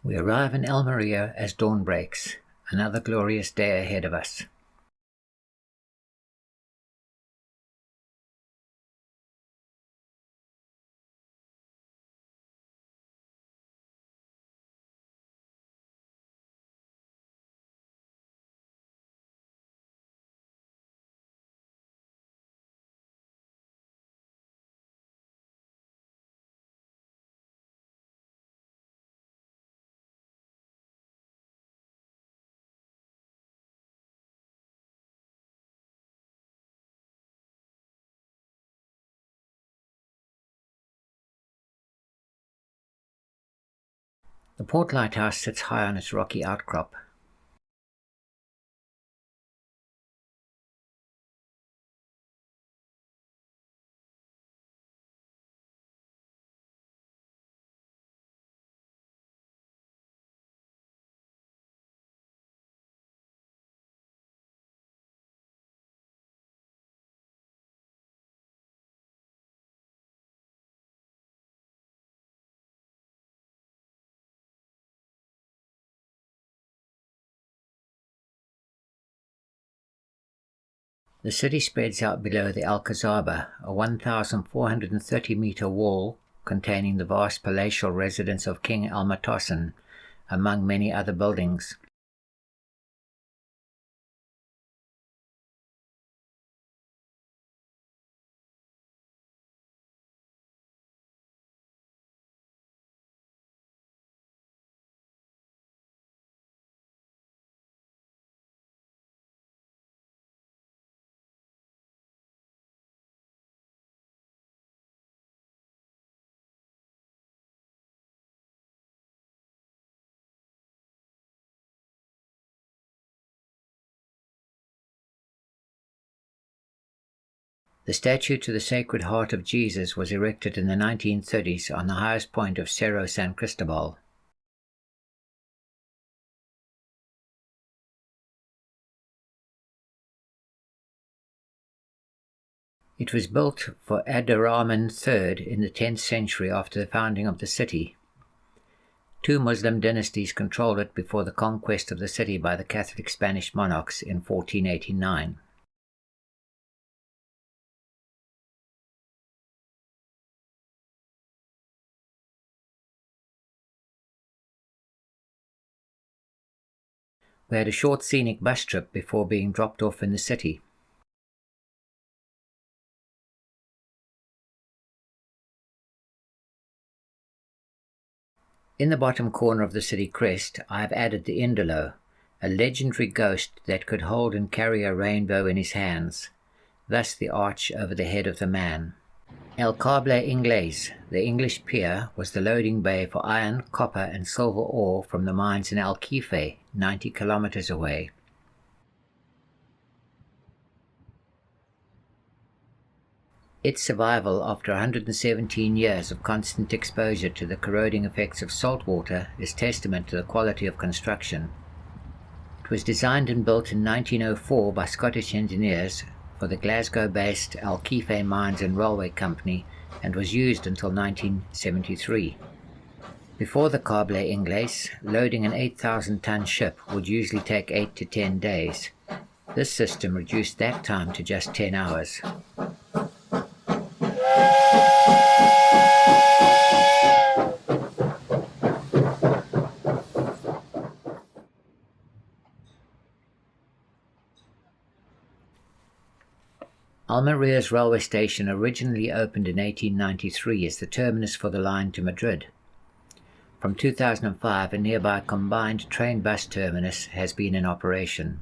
We arrive in Almeria as dawn breaks, another glorious day ahead of us. The port lighthouse sits high on its rocky outcrop. The city spreads out below the Alcazaba, a 1,430-metre wall containing the vast palatial residence of King Almatossan, among many other buildings. The statue to the Sacred Heart of Jesus was erected in the 1930s on the highest point of Cerro San Cristobal. It was built for Abderrahman III in the 10th century after the founding of the city. Two Muslim dynasties controlled it before the conquest of the city by the Catholic Spanish monarchs in 1489. We had a short scenic bus trip before being dropped off in the city. In the bottom corner of the city crest, I have added the Indolo, a legendary ghost that could hold and carry a rainbow in his hands, thus the arch over the head of the man. El Cable Inglés, the English pier, was the loading bay for iron, copper and silver ore from the mines in Alquife, 90 kilometers away. Its survival after 117 years of constant exposure to the corroding effects of salt water is testament to the quality of construction. It was designed and built in 1904 by Scottish engineers for the Glasgow-based Alquife Mines and Railway Company and was used until 1973. Before the Cable Inglés, loading an 8,000-ton ship would usually take 8 to 10 days. This system reduced that time to just 10 hours. Almeria's railway station originally opened in 1893 as the terminus for the line to Madrid. From 2005, a nearby combined train-bus terminus has been in operation.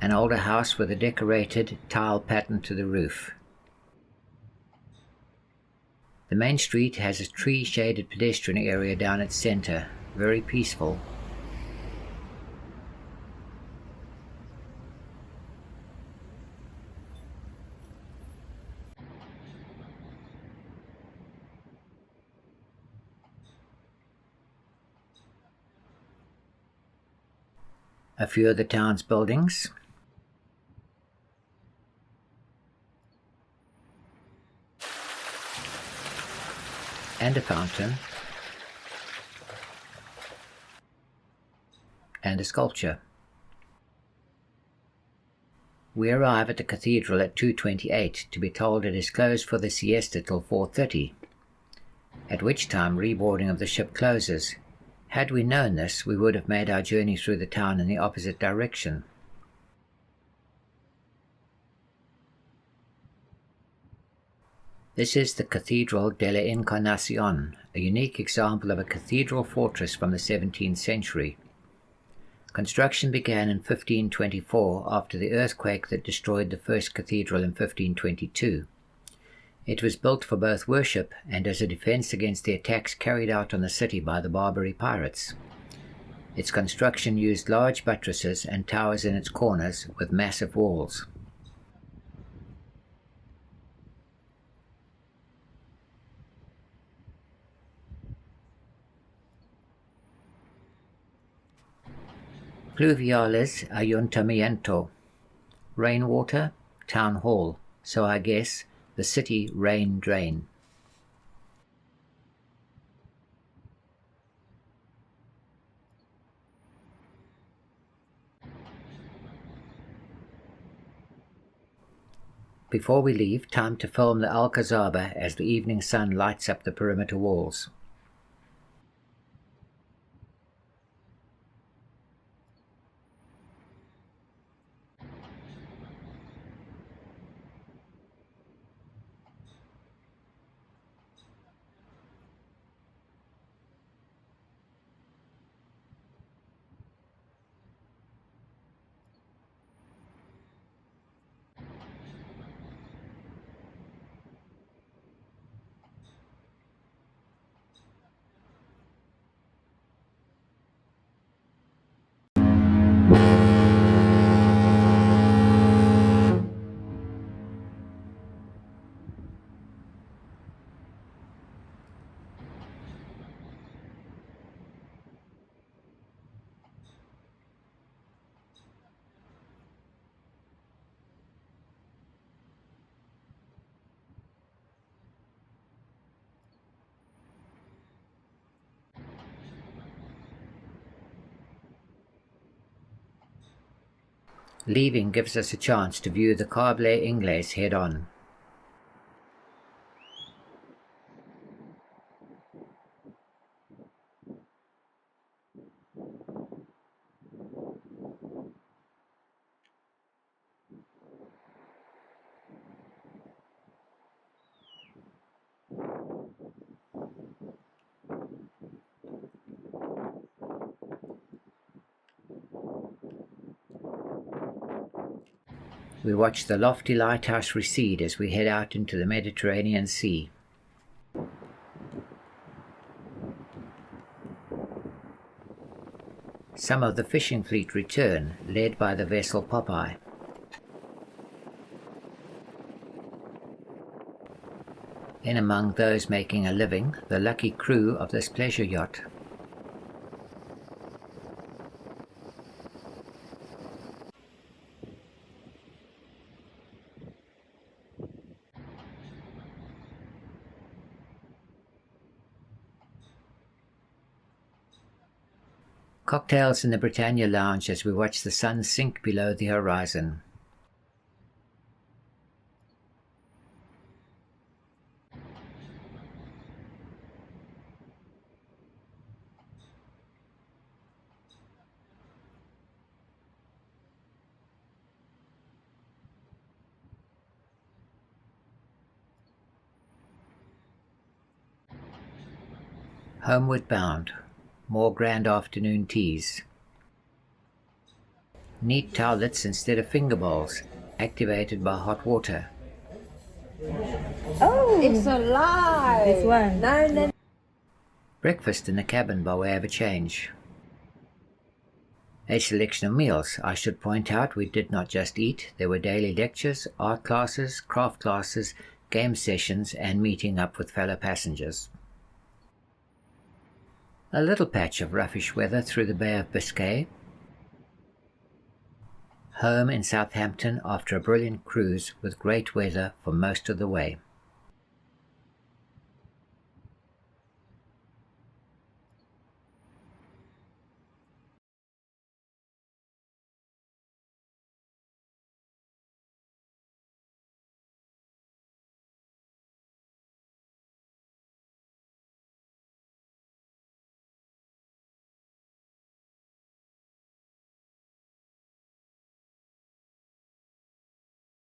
An older house with a decorated tile pattern to the roof. The main street has a tree-shaded pedestrian area down its center, very peaceful. A few of the town's buildings, and a fountain, and a sculpture. We arrive at the cathedral at 2:28 to be told it is closed for the siesta till 4:30, at which time reboarding of the ship closes. Had we known this, we would have made our journey through the town in the opposite direction. This is the Cathedral de la Encarnacion, a unique example of a cathedral fortress from the 17th century. Construction began in 1524 after the earthquake that destroyed the first cathedral in 1522. It was built for both worship and as a defense against the attacks carried out on the city by the Barbary pirates. Its construction used large buttresses and towers in its corners with massive walls. Pluviales ayuntamiento. Rainwater, town hall, so I guess the city rain drain. Before we leave, time to film the Alcazaba as the evening sun lights up the perimeter walls. Leaving gives us a chance to view the Cable Inglés head-on. We watch the lofty lighthouse recede as we head out into the Mediterranean Sea. Some of the fishing fleet return, led by the vessel Popeye. In among those making a living, the lucky crew of this pleasure yacht. Cocktails in the Britannia Lounge as we watch the sun sink below the horizon. Homeward bound. More grand afternoon teas. Neat towelettes instead of finger bowls, activated by hot water. Oh, It's a lie. this one. No. Breakfast in the cabin by way of a change. A selection of meals. I should point out we did not just eat. There were daily lectures, art classes, craft classes, game sessions, and meeting up with fellow passengers. A little patch of roughish weather through the Bay of Biscay. home in Southampton after a brilliant cruise with great weather for most of the way.